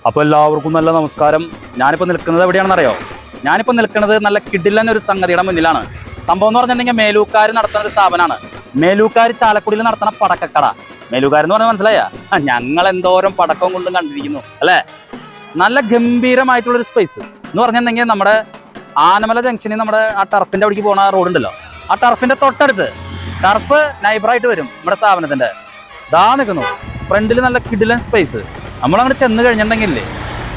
അപ്പോൾ എല്ലാവർക്കും നല്ല നമസ്കാരം. ഞാനിപ്പോൾ നിൽക്കുന്നത് എവിടെയാണെന്നറിയോ? ഞാനിപ്പോൾ നിൽക്കുന്നത് നല്ല കിടിലൻ ഒരു സംഗതിയുടെ മുന്നിലാണ്. സംഭവം എന്ന് പറഞ്ഞിട്ടുണ്ടെങ്കിൽ മേലൂക്കാർ നടത്തുന്ന ഒരു സ്ഥാപനമാണ്. മേലൂക്കാർ ചാലക്കുടിയിൽ നടത്തുന്ന പടക്കക്കട. മേലൂക്കാരെന്ന് പറഞ്ഞാൽ മനസ്സിലായ? ഞങ്ങൾ എന്തോരം പടക്കം കൊണ്ടും കണ്ടിരിക്കുന്നു അല്ലേ. നല്ല ഗംഭീരമായിട്ടുള്ളൊരു സ്പേസ് എന്ന് പറഞ്ഞിട്ടുണ്ടെങ്കിൽ നമ്മുടെ ആനമല ജംഗ്ഷനിൽ നമ്മുടെ ആ ടർഫിൻ്റെ അവിടേക്ക് പോകുന്ന റോഡുണ്ടല്ലോ, ആ ടർഫിൻ്റെ തൊട്ടടുത്ത് ടർഫ് നൈബറായിട്ട് വരും നമ്മുടെ സ്ഥാപനത്തിൻ്റെ. ഇതാ നിൽക്കുന്നു ഫ്രണ്ടിൽ നല്ല കിടിലൻ സ്പേസ്. നമ്മളങ്ങനെ ചെന്ന് കഴിഞ്ഞിട്ടുണ്ടെങ്കിലേ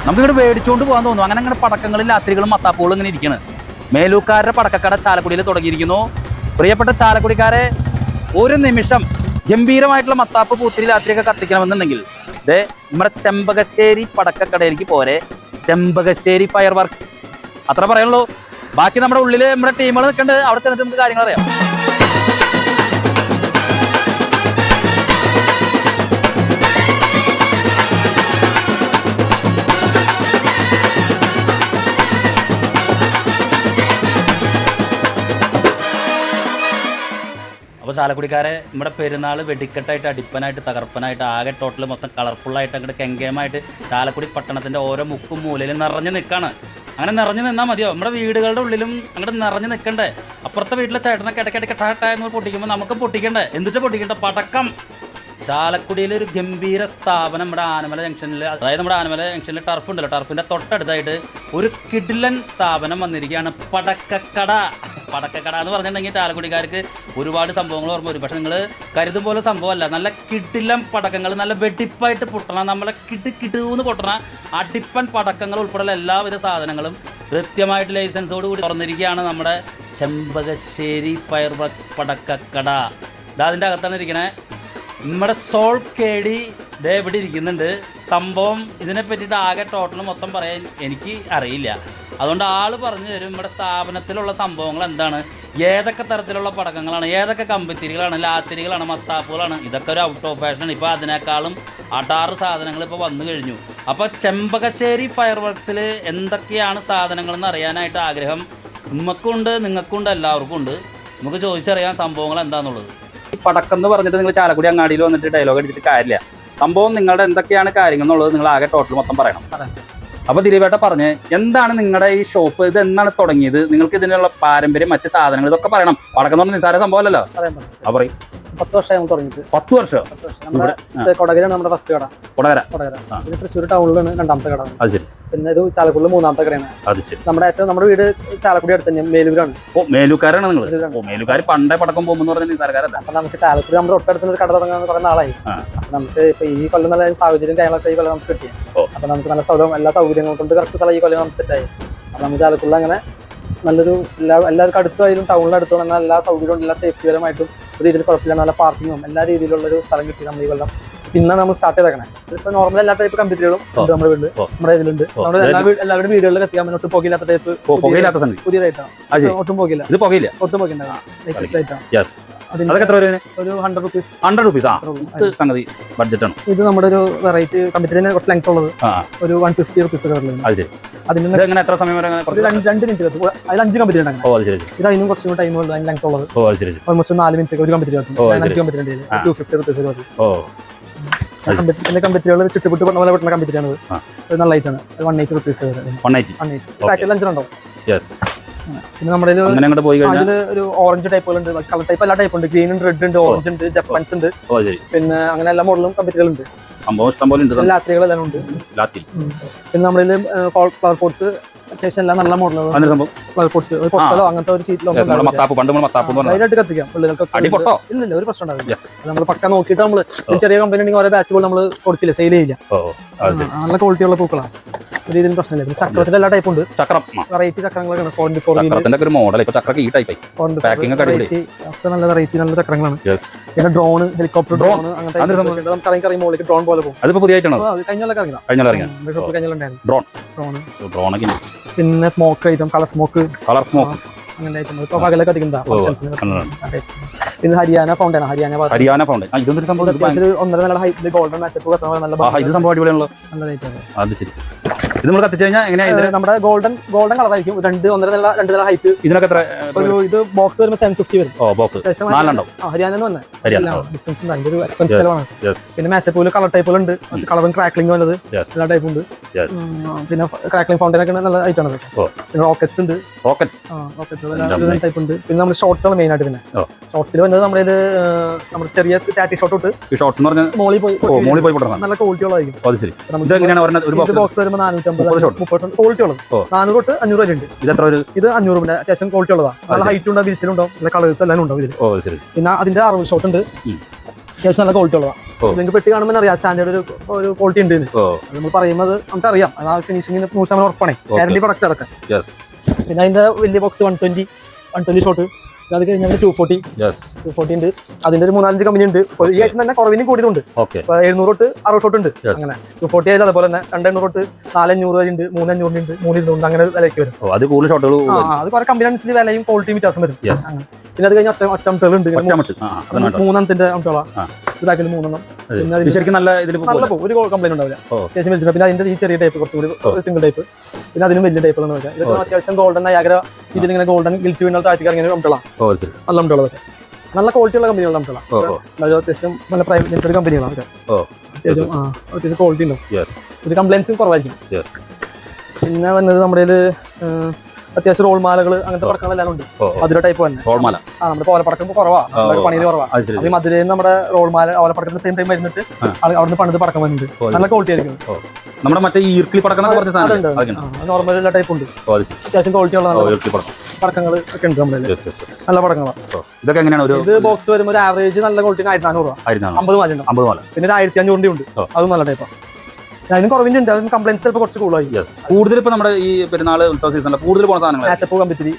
നമുക്കിങ്ങോട്ട് മേടിച്ചുകൊണ്ട് പോകാൻ തോന്നും. അങ്ങനെ പടക്കങ്ങളും രാത്രികളും മത്താപ്പുകളും ഇങ്ങനെ ഇരിക്കുകയാണ്. മേലൂക്കാരുടെ പടക്കക്കട ചാലക്കുടിയിൽ തുടങ്ങിയിരിക്കുന്നു. പ്രിയപ്പെട്ട ചാലക്കുടിക്കാരെ, ഒരു നിമിഷം ഗംഭീരമായിട്ടുള്ള മത്താപ്പ് പൂത്തിരി രാത്രിയൊക്കെ കത്തിക്കണമെന്നുണ്ടെങ്കിൽ ദേ നമ്മുടെ ചെമ്പകശ്ശേരി പടക്കക്കടയിലേക്ക് പോരെ. ചെമ്പകശ്ശേരി ഫയർ വർക്ക്സ് അത്ര പറയുള്ളൂ. ബാക്കി നമ്മുടെ ഉള്ളിൽ നമ്മുടെ ടീമുകൾ നിൽക്കുന്നുണ്ട്. അവിടെ ചെന്നിട്ട് നമുക്ക് കാര്യങ്ങൾ അറിയാം. അപ്പോൾ ചാലക്കുടിക്കാരെ, നമ്മുടെ പെരുന്നാൾ വെടിക്കെട്ടായിട്ട് അടിപ്പനായിട്ട് തകർപ്പനായിട്ട് ആകെ ടോട്ടൽ മൊത്തം കളർഫുള്ളായിട്ട് അങ്ങോട്ട് കെങ്കേമായിട്ട് ചാലക്കുടി പട്ടണത്തിൻ്റെ ഓരോ മുക്കും മൂലയിലും നിറഞ്ഞു നിൽക്കുകയാണ്. അങ്ങനെ നിറഞ്ഞു നിന്നാൽ മതിയോ? നമ്മുടെ വീടുകളുടെ ഉള്ളിലും അങ്ങോട്ട് നിറഞ്ഞു നിൽക്കണ്ടേ? അപ്പുറത്തെ വീട്ടിലെ ചേട്ടനൊക്കെ ഇടയ്ക്കിടയ്ക്ക് ടാട്ടായെന്ന് പൊട്ടിക്കുമ്പോൾ നമുക്ക് പൊട്ടിക്കണ്ടേ? എന്നിട്ട് പൊട്ടിക്കണ്ട പടക്കം. ചാലക്കുടിയിലെ ഒരു ഗംഭീര സ്ഥാപനം നമ്മുടെ ആനമല ജംഗ്ഷനിൽ, അതായത് നമ്മുടെ ആനമല ജംഗ്ഷനിൽ ടർഫ് ഉണ്ടല്ലോ, ടർഫിൻ്റെ തൊട്ടടുത്തായിട്ട് ഒരു കിടിലൻ സ്ഥാപനം വന്നിരിക്കുകയാണ്. പടക്കക്കട. പടക്കക്കട എന്ന് പറഞ്ഞിട്ടുണ്ടെങ്കിൽ ചാലക്കുടിക്കാർക്ക് ഒരുപാട് സംഭവങ്ങൾ ഓർമ്മ വരും. പക്ഷെ നിങ്ങൾ കരുതും പോലെ സംഭവമല്ല. നല്ല കിടിലം പടക്കങ്ങൾ, നല്ല വെടിപ്പായിട്ട് പൊട്ടണ, നമ്മളെ കിടുന്ന് പൊട്ടണ അടിപ്പൻ പടക്കങ്ങൾ ഉൾപ്പെടെയുള്ള എല്ലാവിധ സാധനങ്ങളും കൃത്യമായിട്ട് ലൈസൻസോട് കൂടി തുറന്നിരിക്കുകയാണ് നമ്മുടെ ചെമ്പകശ്ശേരി ഫയർ വർക്ക്സ് പടക്കക്കട. ഇതാ അതിൻ്റെ അകത്താണ് ഇരിക്കണേ. നമ്മുടെ സോൾ കേടി ദേ ഇവിടെ ഇരിക്കുന്നുണ്ട്. സംഭവം ഇതിനെ പറ്റിയിട്ട് ആകെ ടോട്ടൽ മൊത്തം പറയാൻ എനിക്ക് അറിയില്ല. അതുകൊണ്ട് ആൾ പറഞ്ഞു തരും നമ്മുടെ സ്ഥാപനത്തിലുള്ള സംഭവങ്ങൾ എന്താണ്, ഏതൊക്കെ തരത്തിലുള്ള പടക്കങ്ങളാണ്, ഏതൊക്കെ കമ്പിത്തിരികളാണ്, ലാത്തിരികളാണ്, മത്താപ്പുകളാണ്. ഇതൊക്കെ ഒരു ഔട്ട് ഓഫ് ഫാഷനാണ്. ഇപ്പോൾ അതിനേക്കാളും അടാറ് സാധനങ്ങൾ ഇപ്പോൾ വന്നു കഴിഞ്ഞു. അപ്പോൾ ചെമ്പകശ്ശേരി ഫയർ വർക്ക്സിൽ എന്തൊക്കെയാണ് സാധനങ്ങളെന്ന് അറിയാനായിട്ട് ആഗ്രഹം നമുക്കുണ്ട്, നിങ്ങൾക്കുണ്ട്, എല്ലാവർക്കും ഉണ്ട്. നമുക്ക് ചോദിച്ചറിയാൻ സംഭവങ്ങൾ എന്താണെന്നുള്ളത്. ഈ പടക്കം എന്ന് പറഞ്ഞിട്ട് നിങ്ങൾ ചാലക്കുടി അങ്ങാടിയിൽ വന്നിട്ട് ഡയലോഗ് അടിച്ചിട്ട് കാര്യമില്ല. സംഭവം നിങ്ങളുടെ എന്തൊക്കെയാണ് കാര്യങ്ങൾ എന്നുള്ളത് നിങ്ങൾ ആകെ ടോട്ടൽ മൊത്തം പറയണം. അപ്പോൾ ദിലീപേട്ട പറഞ്ഞ് എന്താണ് നിങ്ങളുടെ ഈ ഷോപ്പ്, ഇത് എന്നാണ് തുടങ്ങിയത്, നിങ്ങൾക്ക് ഇതിനുള്ള പാരമ്പര്യം, മറ്റ് സാധനങ്ങൾ, ഇതൊക്കെ പറയണം. പടക്കം എന്ന് പറഞ്ഞാൽ നിസ്സാര സംഭവമല്ലല്ലോ. പറയും. 10 വർഷമായി തുടങ്ങിയിട്ട്. 10 വർഷം. കൊടകരയാണ് നമ്മുടെ ഫസ്റ്റ് കട. കൊടകര. ഇത് തൃശ്ശൂർ ടൗണിലാണ് രണ്ടാമത്തെ കട. അത് ശരി. പിന്നെ ഇത് ചാലക്കുടിയിൽ മൂന്നാമത്തെ കടയാണ്. അത് ശരി. നമ്മുടെ വീട് ചാലക്കുടി അടുത്ത് തന്നെ, മേലൂരാണ്. ഓ, മേലൂക്കാരാണ് നിങ്ങൾ? ഓ, മേലൂക്കാർ പണ്ടേ പടക്കം പോകുമ്പോൾ പറഞ്ഞ നിസ്സാരക്കാരല്ല. അപ്പൊ നമുക്ക് ചാലക്കുടി നമ്മുടെ തൊട്ടടുത്ത് ഒരു കട തുടങ്ങാൻ കുറെ നാളായി. അപ്പൊ നമുക്ക് ഇപ്പൊ ഈ കൊല്ലം നല്ല സാഹചര്യം കാര്യങ്ങളൊക്കെ ഈ കൊല്ലം നമുക്ക് കിട്ടി. അപ്പൊ നമുക്ക് നല്ല എല്ലാ സൗകര്യങ്ങൾ കൊണ്ട് കറക്റ്റ് സ്ഥലം ഈ കൊല്ലം നമുക്ക് സെറ്റായി. അപ്പൊ നമുക്ക് ചാലക്കുടിയിൽ അങ്ങനെ നല്ലൊരു എല്ലാവർക്കും അടുത്തായാലും ടൗണിൽ അടുത്ത് വന്നാൽ എല്ലാ സൗകര്യവും എല്ലാ സേഫ്റ്റി പരമായിട്ടും ഒരു രീതിയിൽ കുഴപ്പമില്ല. നല്ല പാർക്കിങ്ങും എല്ലാ രീതിയിലുള്ളൊരു സ്ഥലം കിട്ടി നമ്മൾ ഈ കൊല്ലം. പിന്നാണ് നമ്മൾ സ്റ്റാർട്ട് ചെയ്തേക്കണേ. ഇപ്പൊ നോർമൽ എല്ലാ ടൈപ്പ് കമ്പ്യൂട്ടറുകളും ഉണ്ട് നമ്മുടെ വീട്ടിൽ, നമ്മുടെ ഇതിലുണ്ട്. നമ്മുടെ എല്ലാവരുടെ വീടുകളിൽ എത്തിയാൽ ഒട്ടും പോകില്ലാത്ത ടൈപ്പ് പുതിയതായിട്ടാണ്. ഒട്ടും പോകില്ല, ഒട്ടും പോകില്ല. ഒരു 100 റുപ്പീസ്. 100 റുപ്പീസ് സംഗതി ബഡ്ജറ്റാണ്. ഇത് നമ്മുടെ ഒരു വെറൈറ്റി കമ്പ്യൂട്ടറിന് കുറച്ച് ലെങ്ത് ഉള്ളത് ഒരു 150 റുപ്പീസ് അതിന് എത്ര സമയം 2 മിനിറ്റ് കത്തും. അതിൽ 5 കമ്പ്യൂട്ടർ ഉണ്ടാകും. ഇത് അതിനും കുറച്ചും ടൈം ഉള്ളത്, അതിന് ലെങ്ത് ഉള്ളത് ഓൾമോസ്റ്റ് 4 മിനിറ്റ് ഒരു കമ്പ്യൂട്ടർ കത്തും. 5 കമ്പ്യൂട്ടർ 250 റുപ്പീസ്. പിന്നെ കമ്പ്യൂട്ടറുകൾ ചുറ്റുപുട്ട് പോലെ പെട്ടുന്ന കമ്പ്യൂട്ടറാണ്. നല്ല ലൈറ്റാണ്. 180 റുപ്പീസ്. 180 പിന്നെ നമ്മുടെ ഒരു ഓറഞ്ച് ടൈപ്പുകളുണ്ട്, കളർ ടൈപ്പ് എല്ലാ ടൈപ്പ് ഉണ്ട്. ഗ്രീൻ ഉണ്ട്, റെഡ് ഉണ്ട്, ഓറഞ്ച് ഉണ്ട്, ജപ്പാൻസ് ഉണ്ട്. പിന്നെ അങ്ങനെ എല്ലാ മോഡലും കമ്പ്യൂട്ടറുകളുണ്ട്. സംഭവം ഇഷ്ടം പോലെ ഉണ്ട്. ലാത്തികളെല്ലാം ഉണ്ട്. പിന്നെ നമ്മുടെ ഫ്ലവർ പോട്ട്സ് അത്യാവശ്യം എല്ലാം നല്ല മോഡലാണ്. ഫ്ലവർ പോട്ട്സ് പൊട്ടലോ അങ്ങനത്തെ ഒരു ഷീറ്റിലോ അതിനായിട്ട് കത്തിക്കാം. ഇല്ല, ഒരു പ്രശ്നം ഉണ്ടാവില്ല. നമ്മൾ പക്ക നോക്കിയിട്ട് നമ്മൾ ചെറിയ കമ്പനി ഉണ്ടെങ്കിൽ ഓരോ ബാച്ച് നമ്മൾ കൊടുക്കില്ല, സെയിൽ ചെയ്യില്ല. നല്ല ക്വാളിറ്റി ഉള്ള പൂക്കളാണ്. ഒരു രീതിയിൽ പ്രശ്നമില്ല. ചക്രത്തിന്റെ എല്ലാ ടൈപ്പ് ഉണ്ട്. ചക്രം വെറൈറ്റി ചക്രങ്ങളൊക്കെ നല്ല വെറൈറ്റി നല്ല ചക്രങ്ങളാണ്. പിന്നെ ഡ്രോൺ, ഹെലികോപ്റ്റർ ഡ്രോൺ അങ്ങനത്തെ നമുക്ക് മുകളിലേക്ക് ഡ്രോൺ പോലെ പോകും. പിന്നെ സ്മോക്ക് ഐറ്റം, കളർ സ്മോക്ക് അങ്ങനെ ഐറ്റം ഇപ്പൊ പകലൊക്കെ അധികം. പിന്നെ ഹരിയാന ഫൗണ്ടൻ, ഹരിയാന ഫൗണ്ടൻ 1.5 നില ഹൈറ്റ് ഗോൾഡൻ മാഷപ്പ് നല്ല ഐറ്റം. ഇത് നമ്മൾ കത്തിച്ചു കഴിഞ്ഞാൽ എങ്ങനെയാ? നമ്മുടെ ഗോൾഡൻ കളറായിരിക്കും. 2.5 നില ഹൈറ്റ്. ഇതിനൊക്കെ എത്ര? ഇത് ബോക്സ് വരുമ്പോൾ 750 വരും. ഹരിയാന പിന്നെ മാസപ്പൂല് കളർ ടൈപ്പുകളുണ്ട്, കളറും ക്രാക്ലിംഗ് വന്നത് എല്ലാ ടൈപ്പും ഉണ്ട്. പിന്നെ ക്രാക്ലിംഗ് ഫൗണ്ടൻ ഒക്കെ നല്ല ഐറ്റാണ് അതൊക്കെ. പിന്നെ റോക്കറ്റ്സ് ഉണ്ട്, റോക്കറ്റ്സ് ടൈപ്പ് ഉണ്ട്. പിന്നെ നമ്മുടെ ഷോർട്സ് ആണ് മെയിൻ ആയിട്ട്. പിന്നെ ഷോർട്സിൽ വന്നത് നമ്മുടെ ചെറിയ 30 ഷോട്ട് തൊട്ട് ഷോർട്സ് എന്ന് പറഞ്ഞാൽ മോളിൽ പോയി നല്ല ക്വാളിറ്റി ഉള്ളതായിരിക്കും. ബോക്സ് വരുമ്പോൾ 450 ക്വാളിറ്റി ഉള്ളത് 400 തൊട്ട് 500 വരെ ഉണ്ട്. ഇത് 500 പിന്നെ അത്യാവശ്യം ക്വാളിറ്റി ഉള്ളതാണ്. നല്ല ഹൈറ്റ് ഉണ്ടാവും, വിരിച്ചിലുണ്ടാവും, നല്ല കളേഴ്സ് എല്ലാം ഉണ്ടാവും ഇതിൽ. പിന്നെ അതിന്റെ 60 ഷോട്ട് ഉണ്ട്, അത്യാവശ്യം നല്ല ക്വാളിറ്റി ഉള്ളതാണ്. നിങ്ങൾക്ക് പെട്ടി കാണുമ്പോൾ അറിയാം സ്റ്റാൻഡേർഡ് ഒരു ക്വാളിറ്റി ഉണ്ട്. നമ്മൾ പറയുന്നത് നമുക്കറിയാം, ആ ഫിനിഷിംഗ് 100% ഉറപ്പാണ്, ഗ്യാരണ്ടി പ്രൊഡക്റ്റ് അതൊക്കെ. പിന്നെ അതിന്റെ വലിയ ബോക്സ് 120 ഷോട്ട്. അത് കഴിഞ്ഞാൽ 240 ഉണ്ട്. അതിന്റെ ഒരു 4-5 കമ്പനി ഉണ്ട്. ഈ ആയിട്ട് തന്നെ കുറവിനും കൂടിയതുണ്ട്. 700 തൊട്ട് 60 ഷോട്ട് ഉണ്ട്. അങ്ങനെ 240 ആയാലും അതുപോലെ തന്നെ 200 തൊട്ട് 400 വരെ ഉണ്ട്, 300 ഉണ്ട്, 300 ഉണ്ട്, അങ്ങനെ വിലയ്ക്ക് വരും. അത് കൂടുതൽ ഷോട്ടുകൾ, അത് കുറെ കമ്പനി അനുസരിച്ച് വിലയും ക്വാളിറ്റിയും വ്യത്യാസം വരും. പിന്നെ അത് കഴിഞ്ഞ അറ്റംപ്റ്റുകൾ ഉണ്ട്, 3-ന്റെ അംശങ്ങളാണ് ബാക്കിൽ 3 നല്ല ഒരു കംപ്ലൈന്റ് ഉണ്ടാവില്ല, അത്യാവശ്യം വലിച്ചിട്ട്. പിന്നെ അതിന്റെ ഈ ചെറിയ ടൈപ്പ് കുറച്ചുകൂടി സിംഗിൾ ടൈപ്പ്, പിന്നെ അതിനും വലിയ ടൈപ്പുകളാണ്. ഇതൊക്കെ അത്യാവശ്യം ഗോൾഡൻ ആഗ്ര ഇതിലിങ്ങനെ ഗോൾഡൻ ഗിൽറ്റ് വീണ താഴ്ത്തി ഇറങ്ങിയ അംശങ്ങളാണ്, നല്ല അംശങ്ങളൊക്കെ. നല്ല ക്വാളിറ്റി ഉള്ള കമ്പനികളുടെ അംശങ്ങളാണ്, അത്യാവശ്യം നല്ല പ്രൈവറ്റ് കമ്പനികളാണ്. അത്യാവശ്യം ക്വാളിറ്റി ഉണ്ടാവും, ഒരു കംപ്ലൈൻസും കുറവായിരിക്കും. പിന്നെ വന്നത് നമ്മുടെ അത്യാവശ്യം റോൾ മാലകൾ അങ്ങനത്തെ പടക്കങ്ങളെല്ലാം ഉണ്ട്. മധുര ടൈപ്പ് തന്നെ നമ്മുടെ ഓലപ്പടക്കം കുറവാണ്, പണിയിൽ കുറവാണ്. മധുരയിൽ നമ്മുടെ റോൾ മാല ഓലപ്പടക്കത്തിന്റെ സെയിം ടൈം വരുന്നിട്ട് അവിടുന്ന് പണിത് പടക്കം വരുന്നുണ്ട്, നല്ല ക്വാളിറ്റി ആയിരിക്കും. നമ്മുടെ മറ്റേ ഈർക്കിളി പടക്കം നോർമൽ എല്ലാ ടൈപ്പ് ഉണ്ട്, അത്യാവശ്യം ക്വാളിറ്റി ഉള്ള പടക്കങ്ങൾ ഒക്കെ ഉണ്ട് നമ്മുടെ നല്ല പടക്കങ്ങളാണ്. ഇതൊക്കെ എങ്ങനെയാണ്? ഇത് ബോക്സ് വരുമ്പോൾ ഒരു ആവറേജ് നല്ല ക്വാളിറ്റി 1400 രൂപ, 50 മാല ഉണ്ട്. പിന്നെ 1500 ഉണ്ട്, അതും നല്ല ടൈപ്പാണ്. അതിന് കുറവിന്റെ അതിന് കംപ്ലൈൻസ് ചിലപ്പോൾ കുറച്ച് കൂടുതലായി. കൂടുതൽ ഇപ്പൊ നമ്മുടെ ഈ പെരുന്നാൾ ഉത്സവ സീസണിൽ കൂടുതൽ പോകുന്ന സാധനങ്ങൾ ആശപ്പൂ കമ്പിത്തിരി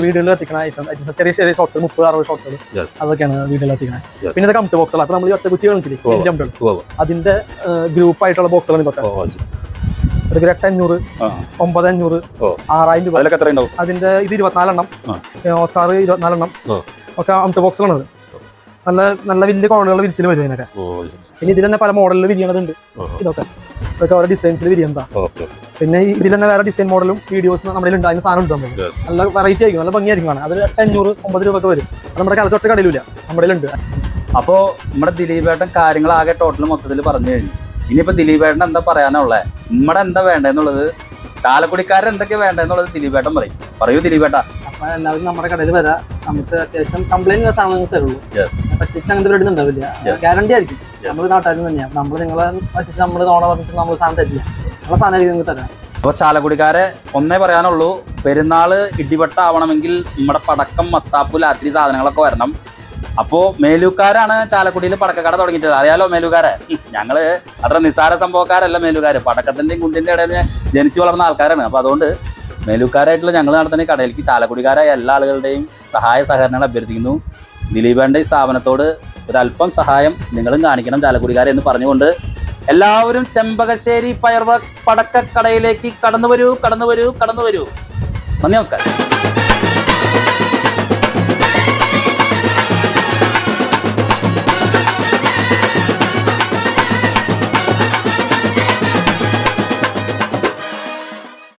വീടുകളിൽ എത്തിക്കണ ചെറിയ ചെറിയ ഷോട്ട്സ് 30-60 ഷോട്ട്സ് അതൊക്കെയാണ് വീടുകളിൽ എത്തിക്കണത്. പിന്നെ ഇത് കംപ്റ്റ് ബോക്സുകൾ. അപ്പൊ നമ്മൾ ഈ ഒറ്റ കുറ്റി കാണിച്ചില്ലേ, അതിന്റെ ഗ്രൂപ്പ് ആയിട്ടുള്ള ബോക്സുകളാണ് ഇതൊക്കെ. അതൊക്കെ 800, 9500, 6000 രൂപ. അതിന്റെ ഇത് 24 എണ്ണം, ഓസ്കാർ 24 എണ്ണം ഒക്കെ കംപ്റ്റ് ബോക്സുകളാണ്. നല്ല നല്ല വലിയ കോണുകൾ വിരിച്ചിൽ വരും ഇതിനൊക്കെ. പിന്നെ ഇതിൽ തന്നെ പല മോഡലിൽ വിരിയണതുണ്ട്. ഇതൊക്കെ ഓരോ ഡിസൈൻസിൽ വിരിയുന്നതാ. പിന്നെ ഇതിൽ തന്നെ വേറെ ഡിസൈൻ മോഡലും വീഡിയോസ് നമ്മുടെ ഉണ്ടായിരുന്ന സാധനം ഉണ്ട്. നല്ല വെറൈറ്റി ആയിരിക്കും, നല്ല ഭംഗിയായിരിക്കും. അത് 800, 900 രൂപ വരും. അത് നമ്മുടെ കാലത്തൊട്ട് കടയിലില്ല, നമ്മുടെ ഉണ്ട്. അപ്പോൾ നമ്മുടെ ദിലീപേട്ടൻ കാര്യങ്ങളാകെ ടോട്ടൽ മൊത്തത്തിൽ പറഞ്ഞു കഴിഞ്ഞു. ഇനിയിപ്പോൾ ദിലീപേട്ടൻ എന്താ പറയാനുള്ളത്, നമ്മുടെ എന്താ വേണ്ടതെന്നുള്ളത്, ചാലക്കുടിക്കാരൻ എന്തൊക്കെ വേണ്ടതെന്നുള്ളത് ദിലീപേട്ടൻ പറയൂ ദിലീപേട്ട. അപ്പൊ എല്ലാവരും നമ്മുടെ കടയിൽ വരാം. നമുക്ക് അത്യാവശ്യം കംപ്ലൈന്റ് സാധനങ്ങൾ തരുള്ളൂ, പറ്റിച്ച് അങ്ങനത്തെ പരിപാടി ഉണ്ടാവില്ല, ഗ്യാരണ്ടി ആയിരിക്കും. നമ്മൾ നാട്ടുകാരും തന്നെയാണ്, നമ്മൾ നിങ്ങളെ പറ്റിച്ച് നമ്മൾ നോണ പറഞ്ഞിട്ട് നമ്മൾ സാധനം തരില്ല, നമ്മളെ സാധനം നിങ്ങൾക്ക് തരാം. അപ്പോൾ ചാലക്കുടിക്കാരെ ഒന്നേ പറയാനുള്ളൂ, പെരുന്നാൾ ഇടിവട്ട ആവണമെങ്കിൽ നമ്മുടെ പടക്കം, മത്താപ്പു, ലാത്തിരി സാധനങ്ങളൊക്കെ വരണം. അപ്പോൾ മേലൂക്കാരാണ് ചാലക്കുടിയിൽ പടക്കക്കട തുടങ്ങിയിട്ടുള്ളത്, അറിയാലോ മേലൂക്കാരെ. ഞങ്ങൾ അത്ര നിസ്സാര സംഭവക്കാരല്ല മേലൂക്കാർ, പടക്കത്തിൻ്റെയും കുണ്ടിൻ്റെ ഇടയിൽ ജനിച്ചു വളർന്ന ആൾക്കാരാണ്. അപ്പോൾ അതുകൊണ്ട് മേലൂക്കാരായിട്ടുള്ള ഞങ്ങൾ നടത്തുന്ന കടയിലേക്ക് ചാലക്കുടിക്കാരായ എല്ലാ ആളുകളുടെയും സഹായ സഹകരണങ്ങൾ അഭ്യർത്ഥിക്കുന്നു. ദിലീപേൻ്റെ ഈ സ്ഥാപനത്തോട് ഒരല്പം സഹായം നിങ്ങളും കാണിക്കണം ചാലക്കുടിക്കാരെ എന്ന് പറഞ്ഞുകൊണ്ട് എല്ലാവരും ചെമ്പകശ്ശേരി ഫയർ വർക്ക്സ് പടക്കക്കടയിലേക്ക് കടന്നു വരൂ. നന്ദി, നമസ്കാരം.